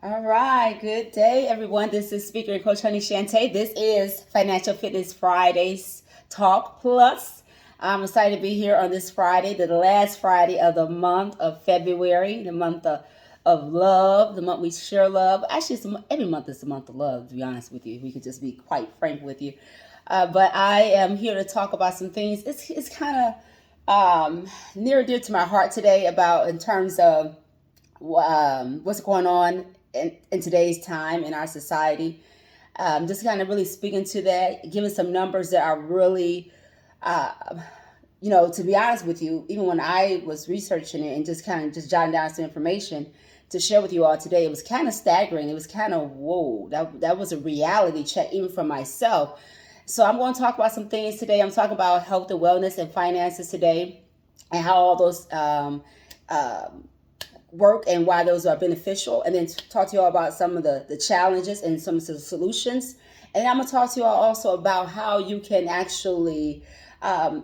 All right, good day, everyone. This is Speaker and Coach Honey Shantay. This is Financial Fitness Fridays Talk Plus. I'm excited to be here on this Friday, the last Friday of the month of February, the month of love, the month we share love. Actually, every month is a month of love, to be honest with you. We could just be quite frank with you. But I am here to talk about some things. It's kind of near and dear to my heart today about in terms of what's going on in today's time in our society. Just kind of really speaking to that, giving some numbers that are really, uh, to be honest with you, even when I was researching it and just kind of just jotting down some information to share with you all today, it was kind of staggering. It was kind of, whoa, that was a reality check even for myself. So I'm going to talk about some things today. I'm talking about health and wellness and finances today and how all those work and why those are beneficial, and then talk to you all about some of the challenges and some of the solutions. And I'm going to talk to you all also about how you can actually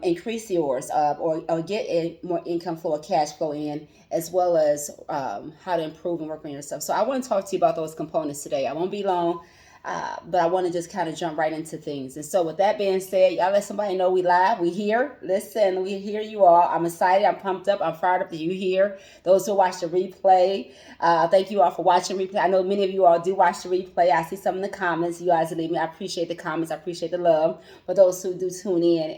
increase yours or get more income flow or cash flow in, as well as how to improve and work on yourself. So I want to talk to you about those components today. I won't be long. But I want to just kind of jump right into things. And so with that being said, y'all let somebody know we live. We here. Listen, we hear you all. I'm excited. I'm pumped up. I'm fired up that you here. Those who watch the replay, thank you all for watching replay. I know many of you all do watch the replay. I see some in the comments. You guys leave me. I appreciate the comments. I appreciate the love. For those who do tune in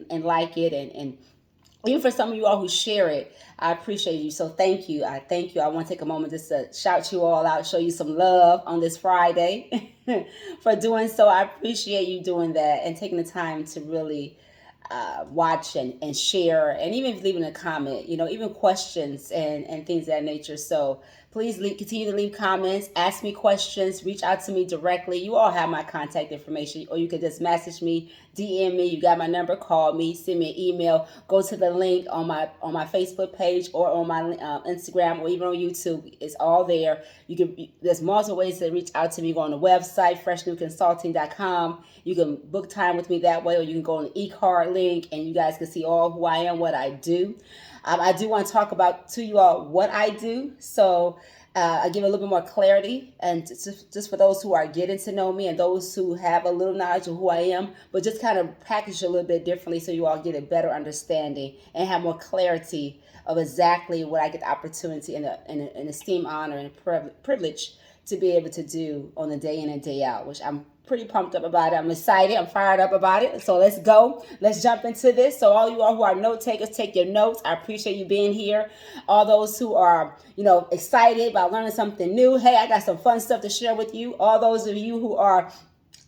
and like it and even for some of you all who share it, I appreciate you. So thank you. I thank you. I want to take a moment just to shout you all out, show you some love on this Friday for doing so. I appreciate you doing that and taking the time to really watch and share, and even leaving a comment, even questions and things of that nature. So please continue to leave comments, ask me questions, reach out to me directly. You all have my contact information, or you can just message me, DM me. You got my number, call me, send me an email, go to the link on my Facebook page or on my Instagram or even on YouTube. It's all there. There's multiple ways to reach out to me. Go on the website, freshnewconsulting.com. You can book time with me that way, or you can go on the e-card link and you guys can see all who I am, what I do. I do want to talk about to you all what I do. So I give a little bit more clarity, and just for those who are getting to know me and those who have a little knowledge of who I am, but just kind of package a little bit differently so you all get a better understanding and have more clarity of exactly what I get the opportunity and an esteemed honor and privilege to be able to do on the day in and day out, which I'm pretty pumped up about it. I'm excited. I'm fired up about it. So let's go. Let's jump into this. So all you all who are note takers, take your notes. I appreciate you being here. All those who are, excited about learning something new. Hey, I got some fun stuff to share with you. All those of you who are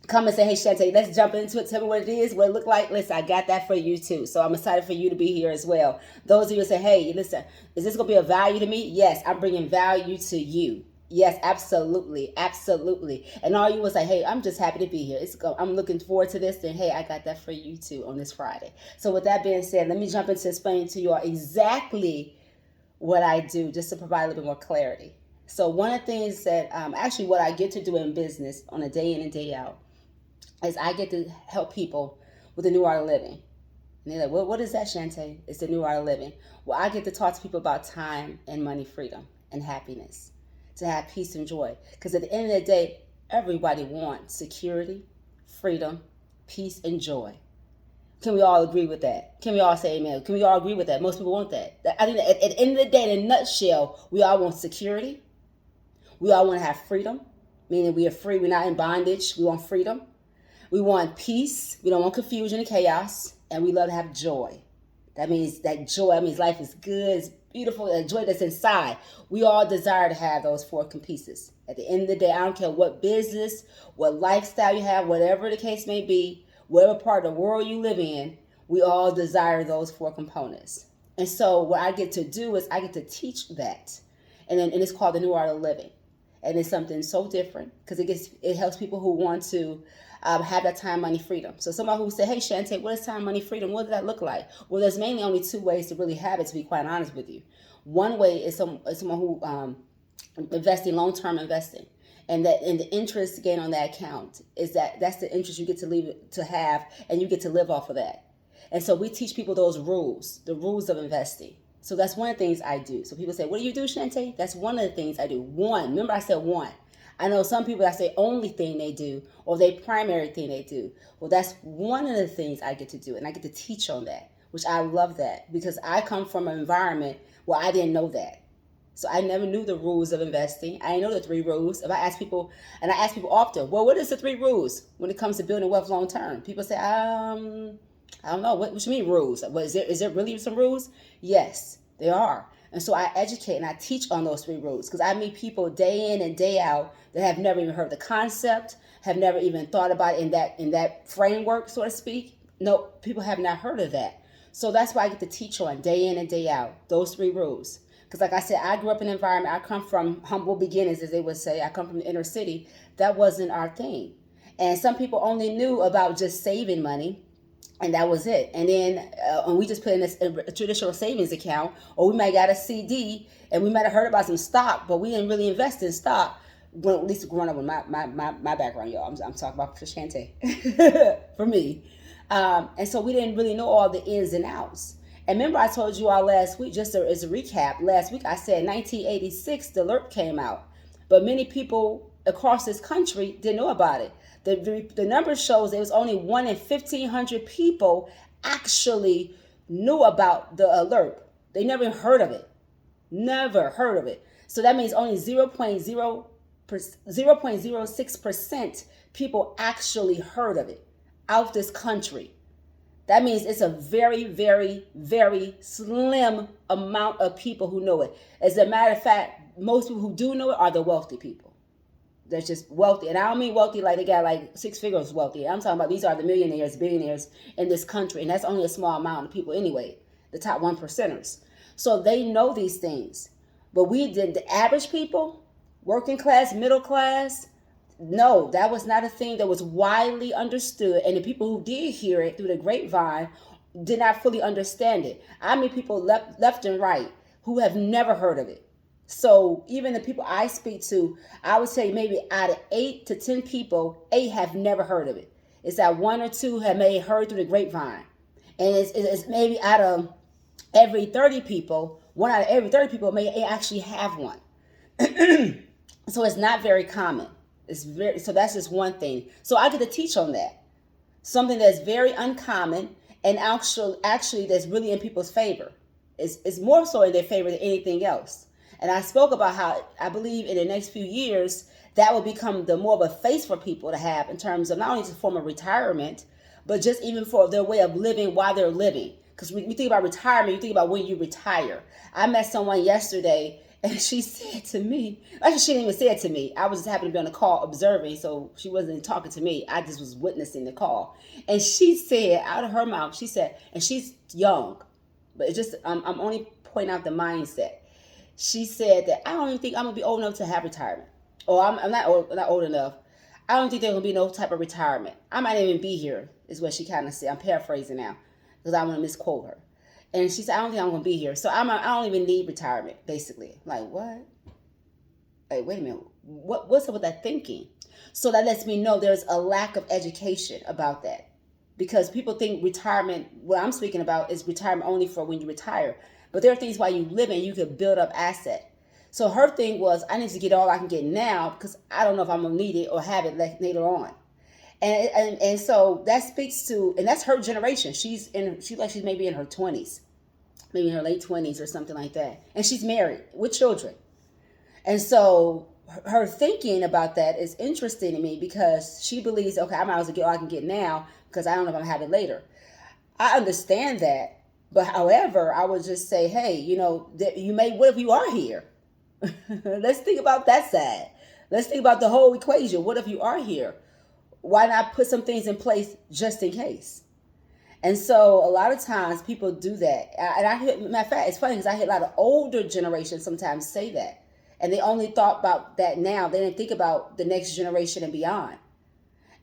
come and say, hey, Shantay, let's jump into it. Tell me what it is, what it look like. Listen, I got that for you too. So I'm excited for you to be here as well. Those of you who say, hey, listen, is this going to be a value to me? Yes, I'm bringing value to you. Yes, absolutely, absolutely. And all you will say, hey, I'm just happy to be here. I'm looking forward to this. And hey, I got that for you too on this Friday. So with that being said, let me jump into explaining to you all exactly what I do, just to provide a little bit more clarity. So one of the things that actually what I get to do in business on a day in and day out is I get to help people with the new art of living. And they're like, well, what is that, Shantay? It's the new art of living. Well, I get to talk to people about time and money freedom and happiness, to have peace and joy. Because at the end of the day, everybody wants security, freedom, peace, and joy. Can we all agree with that? Can we all say amen? Can we all agree with that? Most people want that. I think that at the end of the day, in a nutshell, we all want security. We all want to have freedom, meaning we are free. We're not in bondage. We want freedom. We want peace. We don't want confusion and chaos. And we love to have joy. That means life is good, it's beautiful, that joy that's inside. We all desire to have those four pieces. At the end of the day, I don't care what business, what lifestyle you have, whatever the case may be, whatever part of the world you live in, we all desire those four components. And so what I get to do is I get to teach that. And it's called the new art of living. And it's something so different because it helps people who want to have that time, money, freedom. So somebody who say, hey, Shantay, what is time, money, freedom? What does that look like? Well, there's mainly only two ways to really have it, to be quite honest with you. One way is someone who investing, long-term investing. And the interest gain on that account that's the interest you get to have, and you get to live off of that. And so we teach people the rules of investing. So that's one of the things I do. So people say, what do you do, Shantay? That's one of the things I do. One. Remember I said one. I know some people that's the only thing they do or their primary thing they do. Well, that's one of the things I get to do, and I get to teach on that, which I love that because I come from an environment where I didn't know that. So I never knew the rules of investing. I didn't know the three rules. If I ask people, and I ask people often, well, what is the three rules when it comes to building wealth long term? People say, I don't know. What you mean rules? What, is there really some rules? Yes, there are. And so I educate and I teach on those three rules because I meet people day in and day out that have never even heard the concept, have never even thought about it in that framework, so to speak. No, people have not heard of that. So that's why I get to teach on day in and day out those three rules. Because like I said, I grew up in an environment, I come from humble beginnings, as they would say. I come from the inner city. That wasn't our thing. And some people only knew about just saving money, and that was it. And then and we just put in a traditional savings account, or we might got a CD, and we might have heard about some stock, but we didn't really invest in stock. Well, at least growing up with my background, y'all. I'm talking about for Shantay, for me. And so we didn't really know all the ins and outs. And remember I told you all last week, just as a recap, last week I said 1986, the alert came out. But many people across this country didn't know about it. The number shows there was only 1 in 1,500 people actually knew about the alert. They never heard of it. Never heard of it. So that means only 0.06% people actually heard of it out this country. That means it's a very, very, very slim amount of people who know it. As a matter of fact, most people who do know it are the wealthy people. They're just wealthy. And I don't mean wealthy like they got like six figures wealthy. I'm talking about these are the millionaires, billionaires in this country. And that's only a small amount of people anyway, the top 1%ers. So they know these things. But we did, the average people, working class, middle class, no, that was not a thing that was widely understood. And the people who did hear it through the grapevine did not fully understand it. I mean, people left and right who have never heard of it. So even the people I speak to, I would say maybe out of 8 to 10 people, 8 have never heard of it. It's that 1 or 2 have maybe heard through the grapevine. And it's maybe out of every 30 people, 1 out of every 30 people may actually have one. So it's not very common. So that's just one thing. So I get to teach on that. Something that's very uncommon and actually that's really in people's favor. It's more so in their favor than anything else. And I spoke about how I believe in the next few years that will become the more of a face for people to have in terms of not only just a form of retirement, but just even for their way of living while they're living. Because when you think about retirement, you think about when you retire. I met someone yesterday and she said to me, actually she didn't even say it to me. I was just happened to be on the call observing, so she wasn't talking to me. I just was witnessing the call. And she said out of her mouth, she said, and she's young, but it's just, I'm only pointing out the mindset. She said that I don't even think I'm going to be old enough to have retirement. Or I'm not old enough. I don't think there's going to be no type of retirement. I might not even be here, is what she kind of said. I'm paraphrasing now because I want to misquote her. And she said, I don't think I'm going to be here. So I don't even need retirement, basically. Like, what? Like, wait a minute. What's up with that thinking? So that lets me know there's a lack of education about that. Because people think retirement, what I'm speaking about is retirement only for when you retire. But there are things while you live and you can build up asset. So her thing was, I need to get all I can get now because I don't know if I'm going to need it or have it later on. And so that speaks to, and that's her generation. She's maybe in her 20s, maybe in her late 20s or something like that. And she's married with children. And so her thinking about that is interesting to me because she believes, okay, I might as well get all I can get now because I don't know if I'm going to have it later. I understand that. But however, I would just say, hey, what if you are here? Let's think about that side. Let's think about the whole equation. What if you are here? Why not put some things in place just in case? And so a lot of times people do that. And matter of fact, it's funny because I hear a lot of older generations sometimes say that. And they only thought about that now. They didn't think about the next generation and beyond.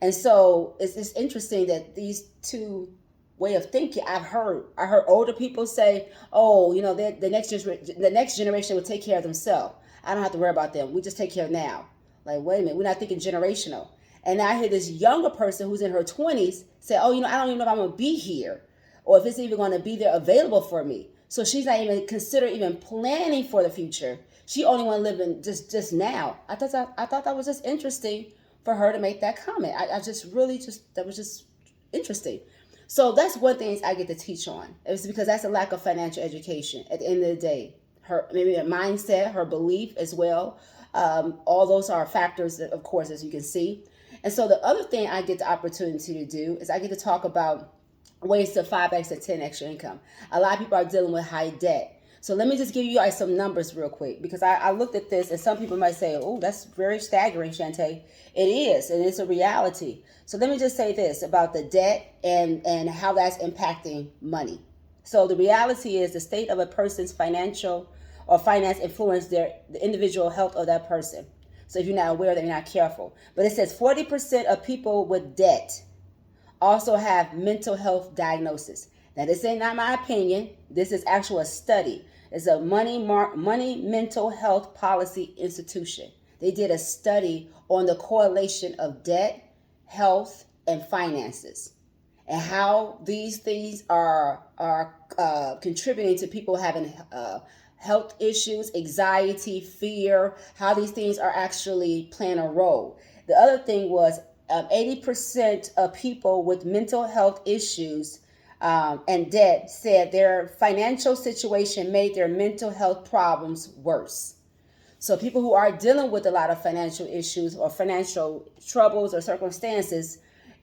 And so it's interesting that these two way of thinking, I heard older people say, oh, the next generation will take care of themselves. I don't have to worry about them. We just take care of now. Like, wait a minute, we're not thinking generational. And I hear this younger person who's in her 20s say, oh, I don't even know if I'm going to be here or if it's even going to be there available for me. So she's not even consider even planning for the future. She only want to live in just now. I thought that was just interesting for her to make that comment. I just really just that was just interesting. So that's one thing I get to teach on. It's because that's a lack of financial education. At the end of the day, her maybe a mindset, her belief as well. All those are factors, that, of course, as you can see. And so the other thing I get the opportunity to do is I get to talk about ways to 5x to 10x your income. A lot of people are dealing with high debt. So let me just give you guys some numbers real quick, because I looked at this and some people might say, oh, that's very staggering, Shantay. It is, and it's a reality. So let me just say this about the debt and how that's impacting money. So the reality is the state of a person's financial or finance influence the individual health of that person. So if you're not aware, then you're not careful. But it says 40% of people with debt also have mental health diagnosis. Now, this ain't not my opinion. This is actual a study. It's a money mental health policy institution. They did a study on the correlation of debt, health, and finances, and how these things are contributing to people having health issues, anxiety, fear, how these things are actually playing a role. The other thing was 80% of people with mental health issues and debt said their financial situation made their mental health problems worse. So people who are dealing with a lot of financial issues or financial troubles or circumstances,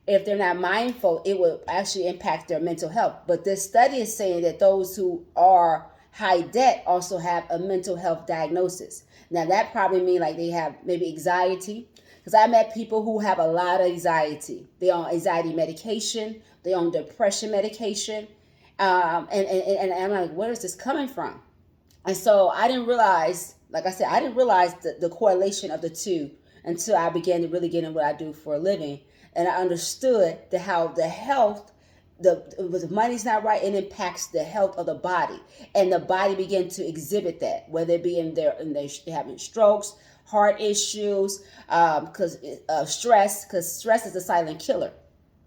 if they're not mindful, it will actually impact their mental health. But this study is saying that those who are high debt also have a mental health diagnosis. Now that probably means like they have maybe anxiety, because I met people who have a lot of anxiety. They on anxiety medication, they on depression medication, and I'm like, where is this coming from? And so I didn't realize, like I said, I didn't realize the correlation of the two until I began to really get in what I do for a living, and I understood how the health, the money's not right, it impacts the health of the body, and the body begin to exhibit that, whether it be they're having strokes, heart issues, because stress is a silent killer.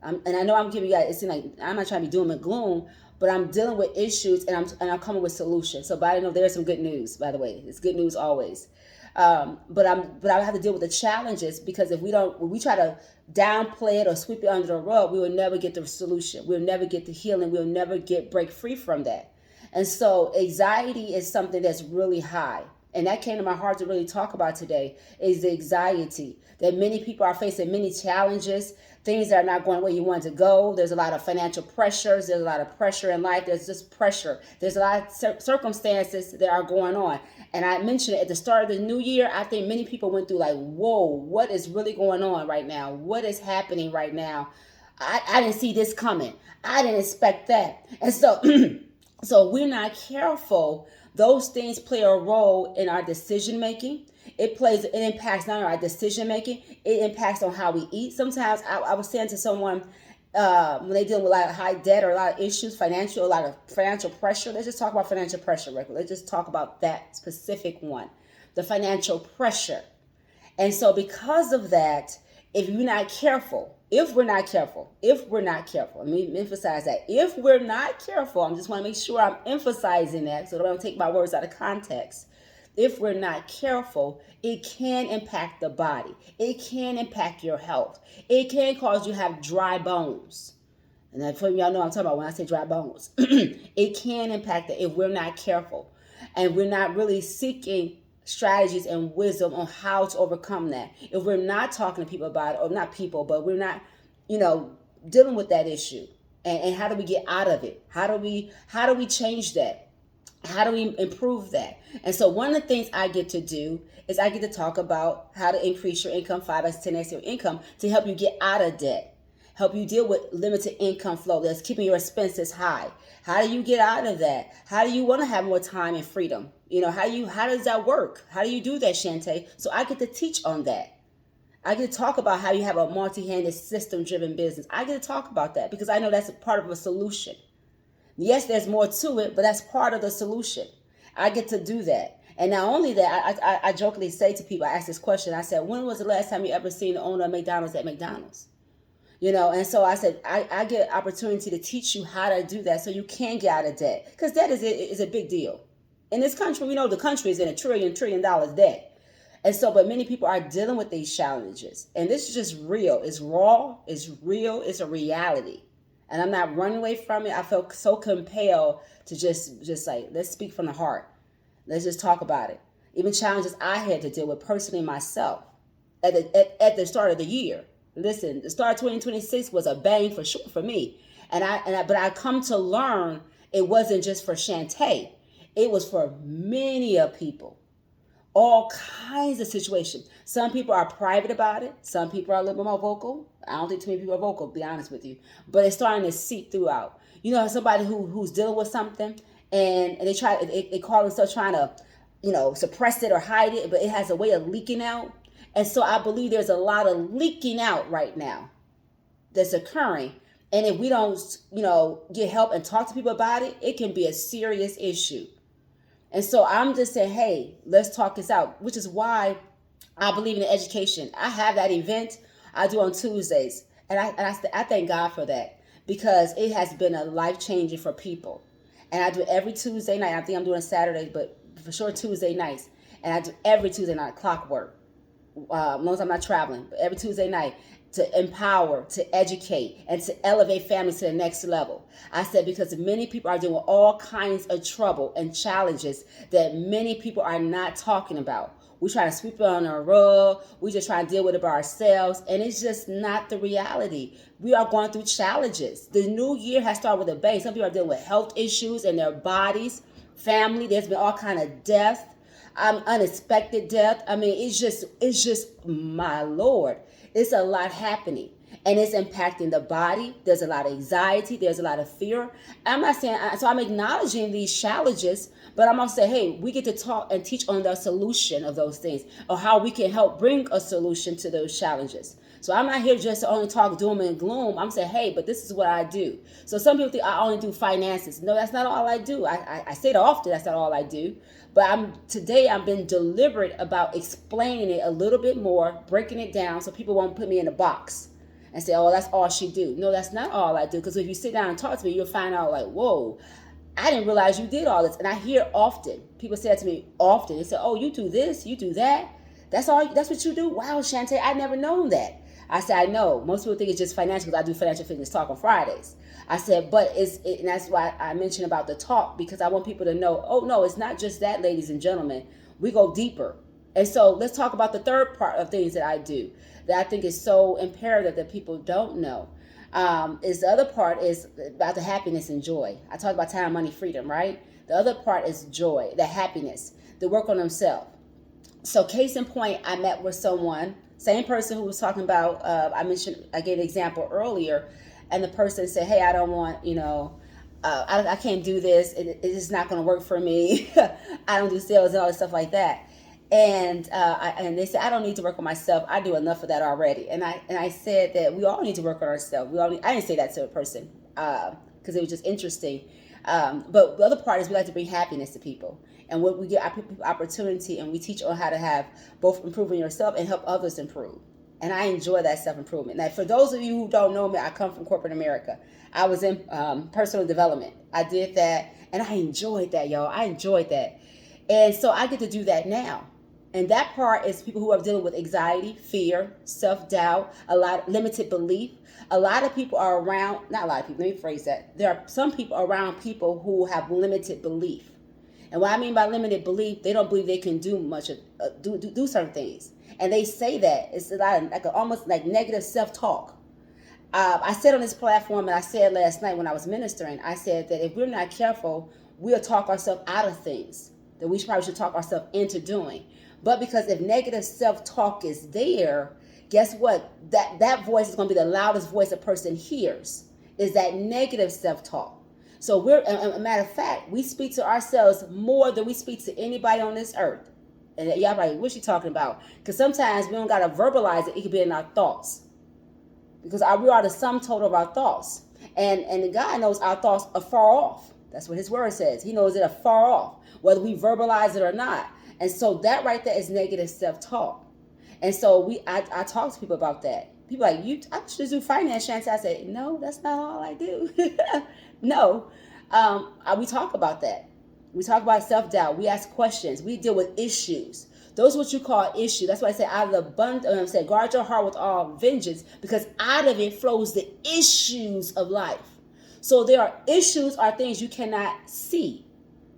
And I know I'm giving you guys, it seems like I'm not trying to be doom and gloom, but I'm dealing with issues and I'm coming with solutions. So, but I know there's some good news. By the way, it's good news always. But I have to deal with the challenges, because if we try to downplay it or sweep it under the rug, we will never get the solution. We'll never get the healing. We'll never break free from that. And so anxiety is something that's really high. And that came to my heart to really talk about today, is the anxiety that many people are facing, many challenges, things that are not going where you want to go. There's a lot of financial pressures. There's a lot of pressure in life. There's just pressure. There's a lot of circumstances that are going on. And I mentioned it at the start of the new year. I think many people went through like, whoa, what is really going on right now? What is happening right now? I didn't see this coming. I didn't expect that. And so, so we're not careful. Those things play a role in our decision making. It impacts not only our decision making, it impacts on how we eat. Sometimes I was saying to someone, when they deal with a lot of high debt or a lot of issues, a lot of financial pressure. Let's just talk about financial pressure, Rick. Let's just talk about that specific one, the financial pressure. And so because of that, if we're not careful, let me emphasize that. If we're not careful, I just want to make sure I'm emphasizing that so that I don't take my words out of context. If we're not careful, it can impact the body. It can impact your health. It can cause you to have dry bones. And that's what y'all know I'm talking about when I say dry bones. It can impact it if we're not careful. And we're not really seeking strategies and wisdom on how to overcome that. If we're not talking to people about it, or not people, but we're not, dealing with that issue. And how do we get out of it? How do we change that? How do we improve that? And so one of the things I get to do is I get to talk about how to increase your income, 5x, 10x your income, to help you get out of debt, help you deal with limited income flow that's keeping your expenses high. How do you get out of that? How do you want to have more time and freedom? How does that work? How do you do that, Shantay? So I get to teach on that. I get to talk about how you have a multi-handed system-driven business. I get to talk about that because I know that's a part of a solution. Yes, there's more to it, but that's part of the solution. I get to do that. And not only that, I jokingly say to people, I ask this question, I said, when was the last time you ever seen the owner of McDonald's at McDonald's? And so I said, I get an opportunity to teach you how to do that so you can get out of debt. Because debt is a big deal. In this country, we know the country is in a trillion dollars debt. And so, but many people are dealing with these challenges. And this is just real. It's raw, it's real, it's a reality. And I'm not running away from it. I felt so compelled to just like, let's speak from the heart. Let's just talk about it. Even challenges I had to deal with personally myself at the start of the year. Listen, the start of 2026 was a bang for sure for me. But I come to learn it wasn't just for Shantay. It was for many of people. All kinds of situations. Some people are private about it. Some people are a little bit more vocal. I don't think too many people are vocal, to be honest with you. But it's starting to seep throughout. Somebody who's dealing with something and they call themselves trying to, suppress it or hide it, but it has a way of leaking out. And so I believe there's a lot of leaking out right now that's occurring. And if we don't, get help and talk to people about it, it can be a serious issue. And so I'm just saying, hey, let's talk this out, which is why I believe in education. I have that event I do on Tuesdays. And I thank God for that because it has been a life changing for people. And I do it every Tuesday night. I think I'm doing Saturday, but for sure Tuesday nights. And I do every Tuesday night, clockwork. As long as I'm not traveling, but every Tuesday night to empower, to educate, and to elevate families to the next level. I said because many people are dealing with all kinds of trouble and challenges that many people are not talking about. We try to sweep it on a rug. We just try to deal with it by ourselves, and it's just not the reality. We are going through challenges. The new year has started with a bang. Some people are dealing with health issues in their bodies, family. There's been all kind of death. Unexpected death. I mean, it's just my Lord. It's a lot happening and it's impacting the body. There's a lot of anxiety. There's a lot of fear. I'm not saying, so I'm acknowledging these challenges, but I'm also saying, hey, we get to talk and teach on the solution of those things or how we can help bring a solution to those challenges. So I'm not here just to only talk doom and gloom. I'm saying, hey, but this is what I do. So some people think I only do finances. No, that's not all I do. I say it often, that's not all I do. But today I've been deliberate about explaining it a little bit more, breaking it down so people won't put me in a box and say, oh, that's all she do. No, that's not all I do. Because if you sit down and talk to me, you'll find out like, whoa, I didn't realize you did all this. And I hear often, people say that to me often. They say, oh, you do this, you do that. That's what you do? Wow, Shantay, I never known that. I said, I know. Most people think it's just financial because I do financial fitness talk on Fridays. I said, but and that's why I mentioned about the talk because I want people to know, oh, no, it's not just that, ladies and gentlemen. We go deeper. And so let's talk about the third part of things that I do that I think is so imperative that people don't know. Is the other part is about the happiness and joy. I talk about time, money, freedom, right? The other part is joy, the happiness, the work on themselves. So case in point, I met with someone, same person who was talking about, I gave an example earlier, and the person said, hey, I don't want, I can't do this. It's not going to work for me. I don't do sales and all this stuff like that. And they said, I don't need to work on myself. I do enough of that already. And I said that we all need to work on ourselves. I didn't say that to a person because it was just interesting. But the other part is we like to bring happiness to people. And what we get opportunity and we teach on how to have both improving yourself and help others improve. And I enjoy that self-improvement. Now, for those of you who don't know me, I come from corporate America. I was in personal development. I did that and I enjoyed that, y'all. I enjoyed that. And so I get to do that now. And that part is people who are dealing with anxiety, fear, self-doubt, a lot of limited belief. A lot of people are around, not a lot of people, let me phrase that. There are some people around people who have limited belief. And what I mean by limited belief, they don't believe they can do much, do certain things. And they say that. It's a lot of, almost like negative self-talk. I said on this platform, and I said last night when I was ministering, I said that if we're not careful, we'll talk ourselves out of things that we probably should talk ourselves into doing. But because if negative self-talk is there, guess what? That voice is going to be the loudest voice a person hears, is that negative self-talk. So a matter of fact, we speak to ourselves more than we speak to anybody on this earth. And y'all like, what's she talking about? Because sometimes we don't got to verbalize it. It could be in our thoughts. Because we are the sum total of our thoughts. And God knows our thoughts are far off. That's what his word says. He knows it are far off, whether we verbalize it or not. And so that right there is negative self-talk. And so I talk to people about that. People like, you, I should do finance, Shantay. I say, no, that's not all I do. No. We talk about that. We talk about self-doubt. We ask questions. We deal with issues. Those are what you call issues. That's why I say out of the abundance, I say, guard your heart with all vengeance, because out of it flows the issues of life. So there are issues, are things you cannot see.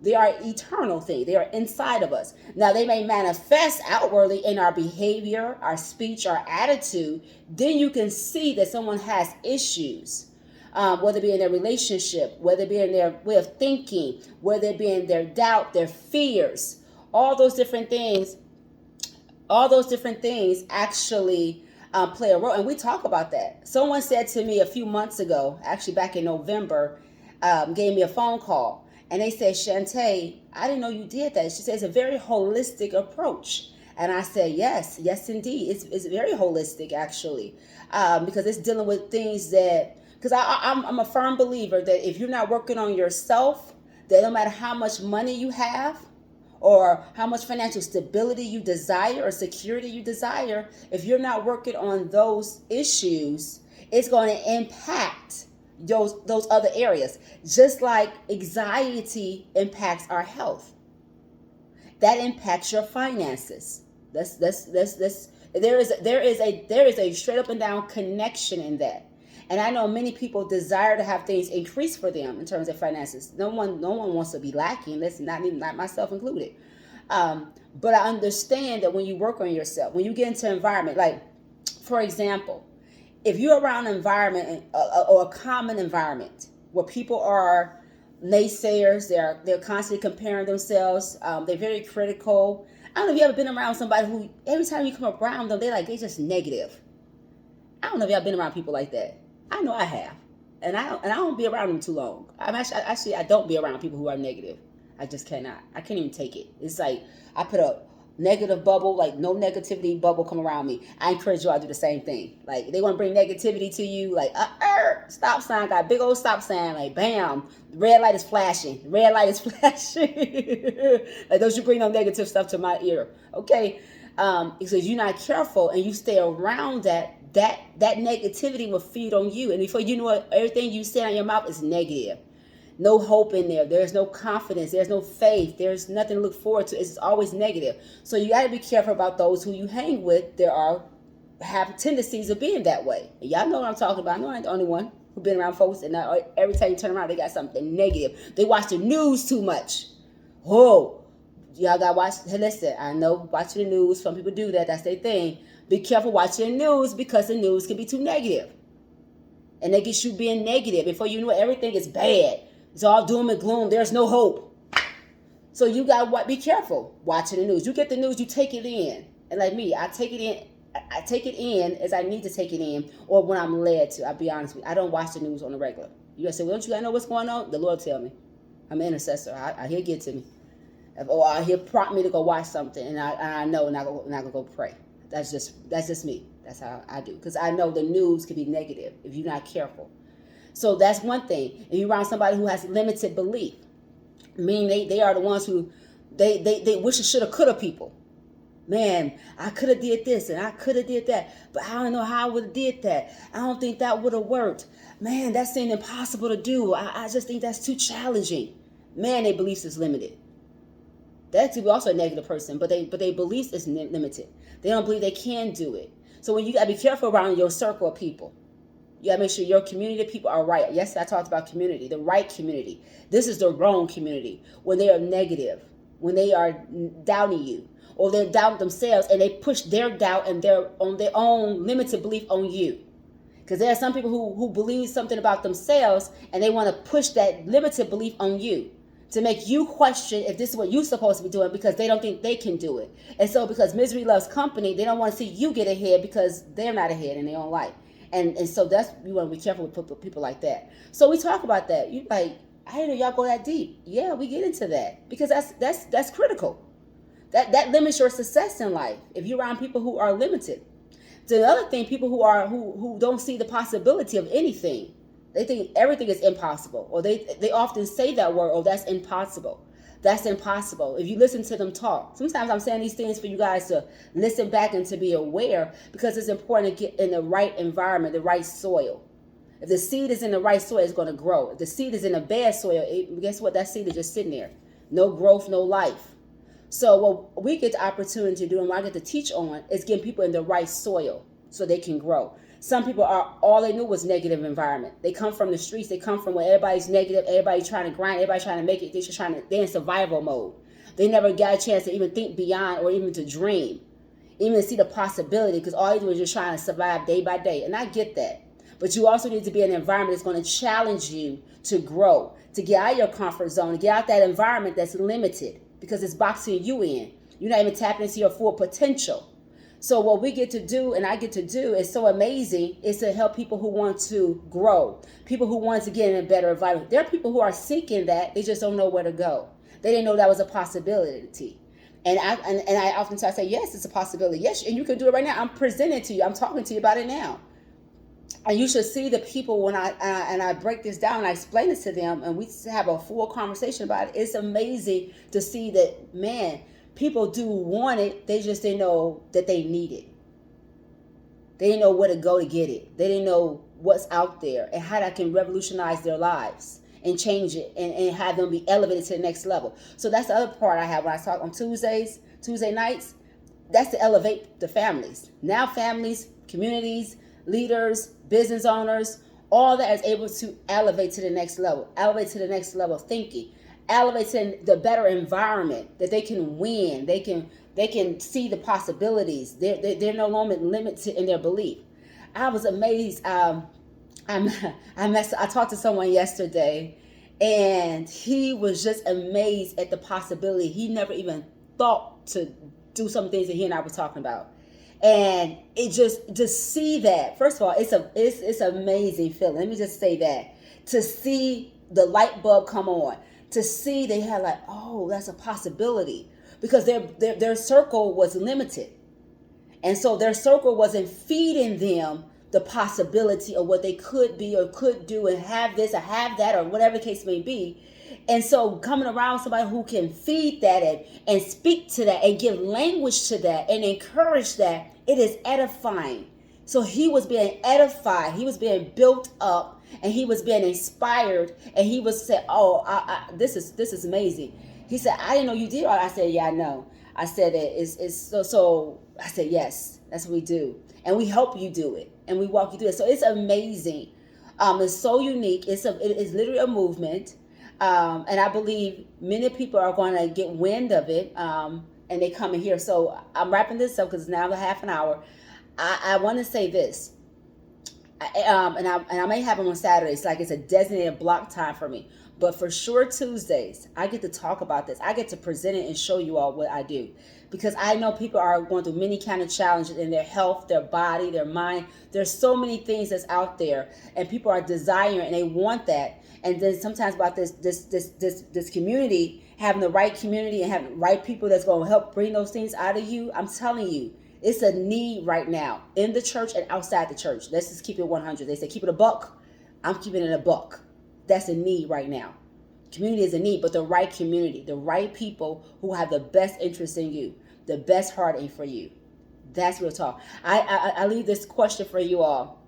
They are eternal things. They are inside of us. Now, they may manifest outwardly in our behavior, our speech, our attitude. Then you can see that someone has issues, whether it be in their relationship, whether it be in their way of thinking, whether it be in their doubt, their fears, all those different things. All those different things actually play a role. And we talk about that. Someone said to me a few months ago, actually back in November, gave me a phone call. And they said, Shantay, I didn't know you did that. She said, it's a very holistic approach. And I said, yes, indeed. It's very holistic, actually, because it's dealing with things that, because I'm a firm believer that if you're not working on yourself, that no matter how much money you have or how much financial stability you desire or security you desire, if you're not working on those issues, it's going to impact those other areas. Just like anxiety impacts our health, that impacts your finances. There is a straight up and down connection in that. And I know many people desire to have things increase for them in terms of finances. No one wants to be lacking. That's not myself included. But I understand that when you work on yourself, when you get into an environment, like for example, if you're around an environment or a common environment where people are naysayers, they're constantly comparing themselves, they're very critical. I don't know if you ever been around somebody who every time you come around them, they're just negative. I don't know if y'all been around people like that. I know I have, and I don't be around them too long. I don't be around people who are negative. I just cannot. I can't even take it. It's like I put a negative bubble, like no negativity bubble come around me. I encourage you all to do the same thing. Like they want to bring negativity to you, like stop sign, got a big old stop sign, like bam, red light is flashing. Red light is flashing. Like don't you bring no negative stuff to my ear, okay? Because you're not careful and you stay around that negativity will feed on you, and before you know it, everything you say on your mouth is negative. No hope in there. There's no confidence. There's no faith. There's nothing to look forward to. It's always negative. So you got to be careful about those who you hang with. Have tendencies of being that way. And y'all know what I'm talking about. I know I ain't the only one who's been around folks, and every time you turn around, they got something negative. They watch the news too much. Whoa. Y'all got to watch. Hey, listen, I know watching the news, some people do that. That's their thing. Be careful watching the news, because the news can be too negative. And they get you being negative. Before you know it, everything is bad. It's all doom and gloom. There's no hope. So you got to be careful watching the news. You get the news, you take it in. And like me, I take it in. I take it in as I need to take it in, or when I'm led to. I'll be honest with you. I don't watch the news on the regular. You guys say, well, don't you guys know what's going on? The Lord tell me. I'm an intercessor. He'll get to me. Or he'll prompt me to go watch something, and I know, and I'm going to go pray. That's just me. That's how I do. Because I know the news can be negative if you're not careful. So that's one thing. If you're around somebody who has limited belief, meaning they are the ones who they wish it shoulda coulda people. Man, I could have did this and I could have did that, but I don't know how I would have did that. I don't think that would have worked. Man, that seemed impossible to do. I just think that's too challenging. Man, their beliefs is limited. That could be also a negative person, but their beliefs is limited. They don't believe they can do it. So when you gotta be careful around your circle of people. You gotta make sure your community of people are right. Yes, I talked about community, the right community. This is the wrong community. When they are negative, when they are doubting you, or they're doubting themselves and they push their doubt and their own limited belief on you. Because there are some people who believe something about themselves and they want to push that limited belief on you to make you question if this is what you're supposed to be doing, because they don't think they can do it. And so because misery loves company, they don't want to see you get ahead because they're not ahead in their own life. And so you want to be careful with people like that. So we talk about that. You like, I didn't know y'all go that deep. Yeah, we get into that because that's critical. That limits your success in life if you're around people who are limited. The other thing, people who don't see the possibility of anything. They think everything is impossible, or they often say that word, oh, that's impossible. That's impossible. If you listen to them talk, sometimes I'm saying these things for you guys to listen back and to be aware, because it's important to get in the right environment, the right soil. If the seed is in the right soil, it's going to grow. If the seed is in a bad soil, guess what? That seed is just sitting there. No growth, no life. So what we get the opportunity to do and what I get to teach on is getting people in the right soil so they can grow. Some people all they knew was negative environment. They come from the streets. They come from where everybody's negative, everybody trying to grind, everybody trying to make it. They're in survival mode. They never got a chance to even think beyond or even to dream, even to see the possibility, because all they do is just trying to survive day by day. And I get that. But you also need to be in an environment that's going to challenge you to grow, to get out of your comfort zone, to get out that environment that's limited because it's boxing you in. You're not even tapping into your full potential. So what we get to do and I get to do is so amazing, is to help people who want to grow, people who want to get in a better environment. There are people who are seeking that. They just don't know where to go. They didn't know that was a possibility. And I oftentimes say, yes, it's a possibility. Yes, and you can do it right now. I'm presenting to you. I'm talking to you about it now. And you should see the people when I break this down and I explain it to them and we have a full conversation about it. It's amazing to see that, man, people do want it. They just didn't know that they need it. They didn't know where to go to get it. They didn't know what's out there and how that can revolutionize their lives and change it and have them be elevated to the next level. So that's the other part I have when I talk on Tuesday nights. That's to elevate the families. Now families, communities, leaders, business owners, all that is able to elevate to the next level, elevate to the next level of thinking, elevate to the better environment that they can win. They can see the possibilities. They're no longer limited in their belief. I was amazed. I talked to someone yesterday, and he was just amazed at the possibility. He never even thought to do some things that he and I were talking about. And it just see that. First of all, it's an amazing feeling. Let me just say that. To see the light bulb come on, to see they had like, oh, that's a possibility, because their circle was limited, and so their circle wasn't feeding them the possibility of what they could be or could do and have this or have that or whatever the case may be. And so coming around somebody who can feed that and speak to that and give language to that and encourage that, it is edifying. So he was being edified. He was being built up and he was being inspired. And he was saying, oh, this is amazing. He said, I didn't know you did all that. I said, yeah, I know. I said, it's so I said, yes, that's what we do. And we help you do it. And we walk you through it. So it's amazing. It's so unique. It is literally a movement. And I believe many people are going to get wind of it, and they come in here. So I'm wrapping this up because it's now a half an hour. I want to say this, and I may have them on Saturdays, like it's a designated block time for me. But for sure Tuesdays, I get to talk about this. I get to present it and show you all what I do, because I know people are going through many kind of challenges in their health, their body, their mind. There's so many things that's out there, and people are desiring and they want that. And then sometimes about this community, having the right community and having the right people that's going to help bring those things out of you. I'm telling you, it's a need right now in the church and outside the church. Let's just keep it 100. They say keep it a buck. I'm keeping it a buck. That's a need right now. Community is a need, but the right community, the right people who have the best interest in you, the best heart for you. That's real talk. I leave this question for you all.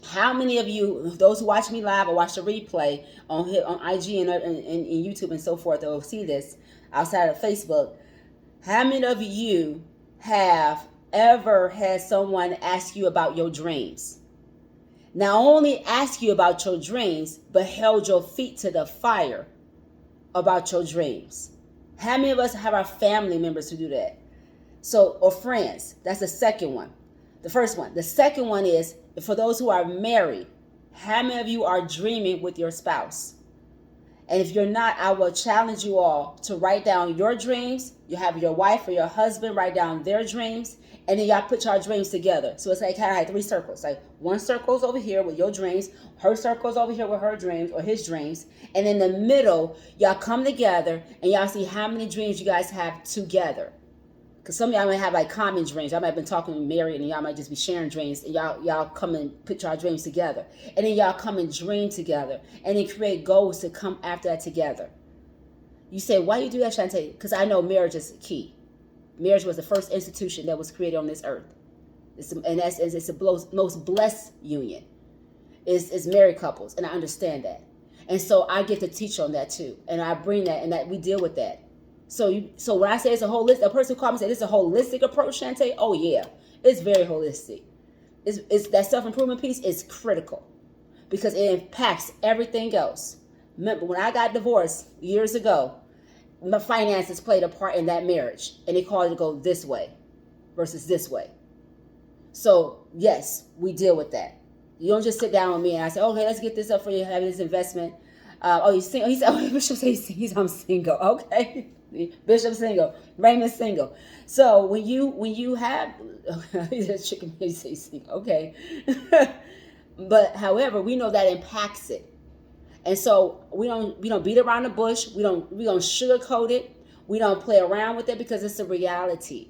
How many of you, those who watch me live or watch the replay on IG and YouTube and so forth, will see this outside of Facebook? How many of you have ever had someone ask you about your dreams? Not only ask you about your dreams, but held your feet to the fire about your dreams. How many of us have our family members who do that? So, or friends. That's the second one. The first one. The second one is, for those who are married, how many of you are dreaming with your spouse? And if you're not, I will challenge you all to write down your dreams. You have your wife or your husband write down their dreams, and then y'all put your dreams together. So it's like kind of like 3 circles. Like one circle's over here with your dreams, her circle's over here with her dreams or his dreams, and in the middle, y'all come together and y'all see how many dreams you guys have together. Because some of y'all might have like common dreams. I might have been talking to Mary and y'all might just be sharing dreams. And y'all come and put your dreams together. And then y'all come and dream together. And then create goals to come after that together. You say, why you do that, Shantay? Because I know marriage is key. Marriage was the first institution that was created on this earth. It's the most blessed union. Is married couples, and I understand that. And so I get to teach on that too. And I bring that, and that we deal with that. So when I say it's a holistic, a person called me and said it's a holistic approach, Shantay. Oh yeah, it's very holistic. It's that self-improvement piece is critical because it impacts everything else. Remember, when I got divorced years ago, my finances played a part in that marriage, and they called it to go this way versus this way. So yes, we deal with that. You don't just sit down with me and I say, okay, let's get this up for you, have this investment. Oh, you single? He said, oh, Bishop says I'm single. Okay. Bishop single. Raymond single. So when you have chicken, he says single. Okay. But however, we know that impacts it. And so we don't beat around the bush. We don't sugarcoat it. We don't play around with it because it's a reality.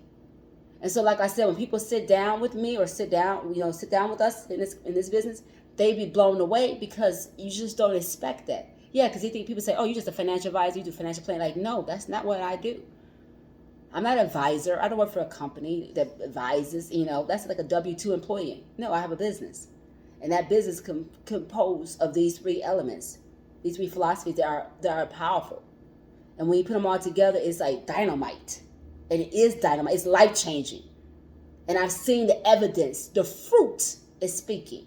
And so, like I said, when people sit down with me or sit down with us in this business, they be blown away because you just don't expect that. Yeah, because you think people say, oh, you're just a financial advisor, you do financial planning. Like, no, that's not what I do. I'm not an advisor. I don't work for a company that advises, that's like a W-2 employee. No, I have a business. And that business composed of these three elements, these three philosophies that are powerful. And when you put them all together, it's like dynamite. And it is dynamite. It's life-changing. And I've seen the evidence. The fruit is speaking.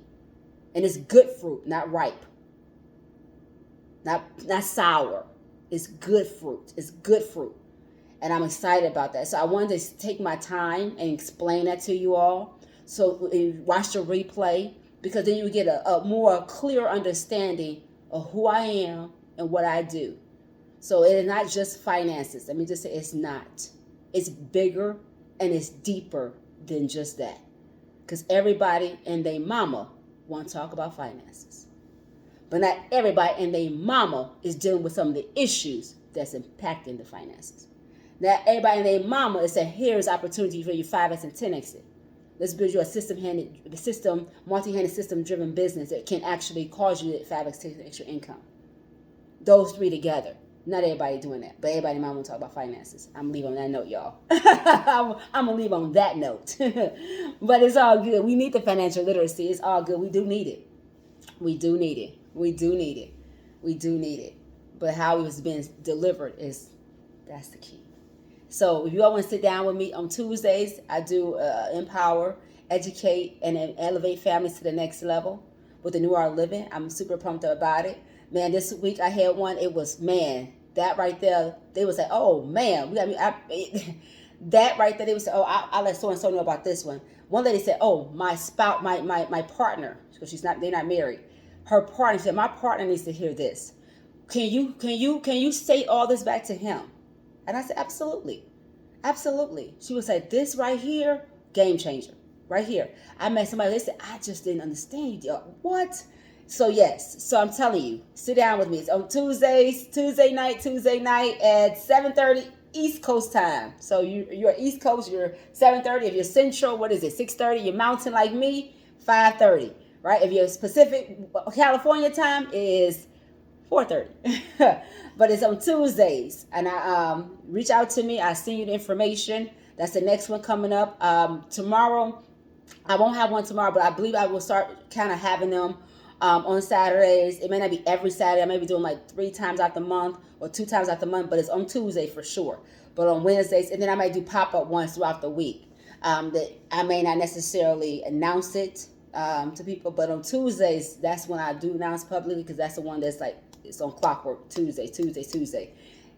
And it's good fruit, not ripe. Not sour. It's good fruit. It's good fruit. And I'm excited about that. So I wanted to take my time and explain that to you all. So you watch the replay, because then you get a more clear understanding of who I am and what I do. So it is not just finances. Let me just say it's not. It's bigger and it's deeper than just that. Because everybody and their mama want to talk about finances. But not everybody and their mama is dealing with some of the issues that's impacting the finances. Not everybody and their mama is saying, here's opportunity for you 5X and 10X it. Let's build you a multi-handed system-driven business that can actually cause you 5X, 10X your income. Those three together. Not everybody doing that, but everybody might want to talk about finances. I'm going to leave on that note, y'all. I'm going to leave on that note. But it's all good. We need the financial literacy. It's all good. We do need it. We do need it. We do need it. We do need it. But how it was being delivered that's the key. So if you all want to sit down with me on Tuesdays, I do empower, educate, and elevate families to the next level with the New Art Living. I'm super pumped about it. Man, this week I had one. It was, that right there. They would say, oh, man, that right there. They would say, oh, I'll let so-and-so know about this one. One lady said, oh, my spouse, my partner, because they're not married. Her partner said, my partner needs to hear this. Can you say all this back to him? And I said, absolutely. Absolutely. She would say, this right here, game changer. Right here. I met somebody, they said, I just didn't understand you. What? So yes, so I'm telling you, sit down with me. It's on Tuesday night at 7:30 East Coast time. So you're East Coast, you're 7:30. If you're Central, what is it, 6:30? You're Mountain like me, 5:30, right? If you're Pacific, California time is 4:30. But it's on Tuesdays. And I reach out to me. I send you the information. That's the next one coming up. Tomorrow, I won't have one tomorrow, but I believe I will start kind of having them on Saturdays. It may not be every Saturday. I may be doing like 3 times out the month or 2 times out the month, but it's on Tuesday for sure. But on Wednesdays, and then I might do pop-up ones throughout the week. That I may not necessarily announce it to people, but on Tuesdays, that's when I do announce publicly, because that's the one that's like, it's on clockwork. Tuesday.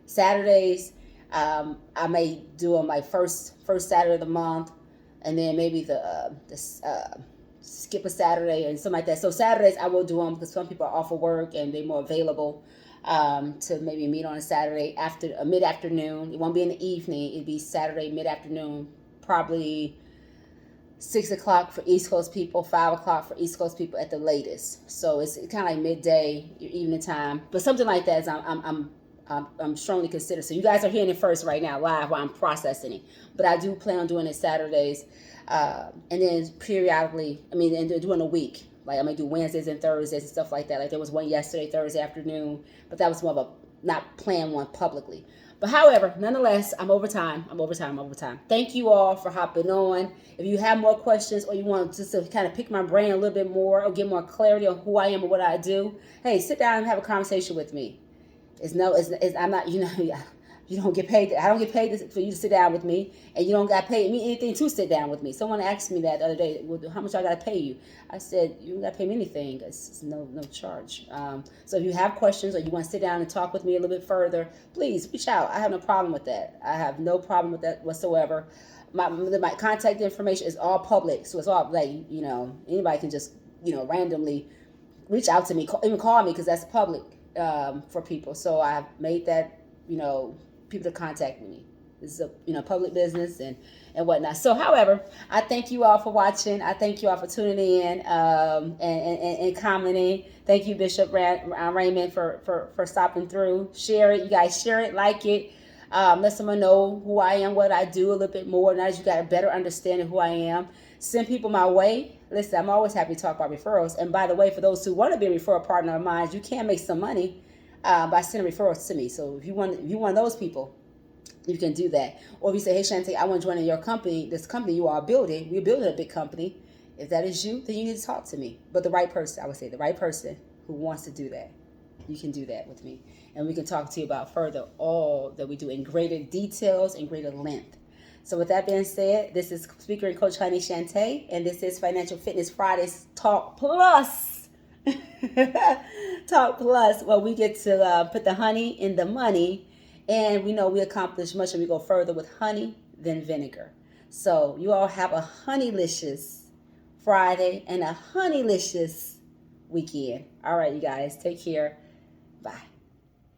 Saturdays, I may do on my first Saturday of the month, and then maybe the skip a Saturday and something like that. So Saturdays I will do them because some people are off of work and they're more available to maybe meet on a Saturday after mid-afternoon. It won't be in the evening. It'll be Saturday mid-afternoon, probably 6 o'clock for East Coast people, 5 o'clock for East Coast people at the latest. So it's kind of like midday, your evening time. But something like that is I'm strongly considered. So you guys are hearing it first right now, live, while I'm processing it. But I do plan on doing it Saturdays, and then periodically, and doing a week. Like I may do Wednesdays and Thursdays and stuff like that. Like there was one yesterday, Thursday afternoon, but that was more of a not plan one publicly. But however, nonetheless, I'm over time. Thank you all for hopping on. If you have more questions or you want just to kind of pick my brain a little bit more or get more clarity on who I am and what I do, hey, sit down and have a conversation with me. I'm not, you don't get paid. I don't get paid for you to sit down with me, and you don't got to pay me anything to sit down with me. Someone asked me that the other day, well, how much I got to pay you? I said, you don't got to pay me anything. It's no charge. So if you have questions or you want to sit down and talk with me a little bit further, please reach out. I have no problem with that. I have no problem with that whatsoever. My contact information is all public, so it's all like, anybody can just, randomly reach out to me, even call me, because that's public for people. So I've made that, people to contact me. This is a public business and whatnot. So, however, I thank you all for watching. I thank you all for tuning in and commenting. Thank you, Bishop Raymond, for stopping through. Share it, you guys. Share it, like it. Let someone know who I am, what I do a little bit more. Now that you got a better understanding of who I am, send people my way. Listen, I'm always happy to talk about referrals. And by the way, for those who want to be a referral partner of mine, you can make some money by sending referrals to me. So if you want those people, you can do that. Or if you say, hey, Shantay, I want to join in your company, this company you are building. We're building a big company. If that is you, then you need to talk to me. But the right person, I would say the right person who wants to do that, you can do that with me. And we can talk to you about further all that we do in greater details and greater length. So with that being said, this is speaker and coach Honey Shantay, and this is Financial Fitness Fridays Talk Plus. Talk Plus, where we get to put the honey in the money, and we know we accomplish much and we go further with honey than vinegar. So you all have a honeylicious Friday and a honeylicious weekend. All right, you guys, take care. Bye.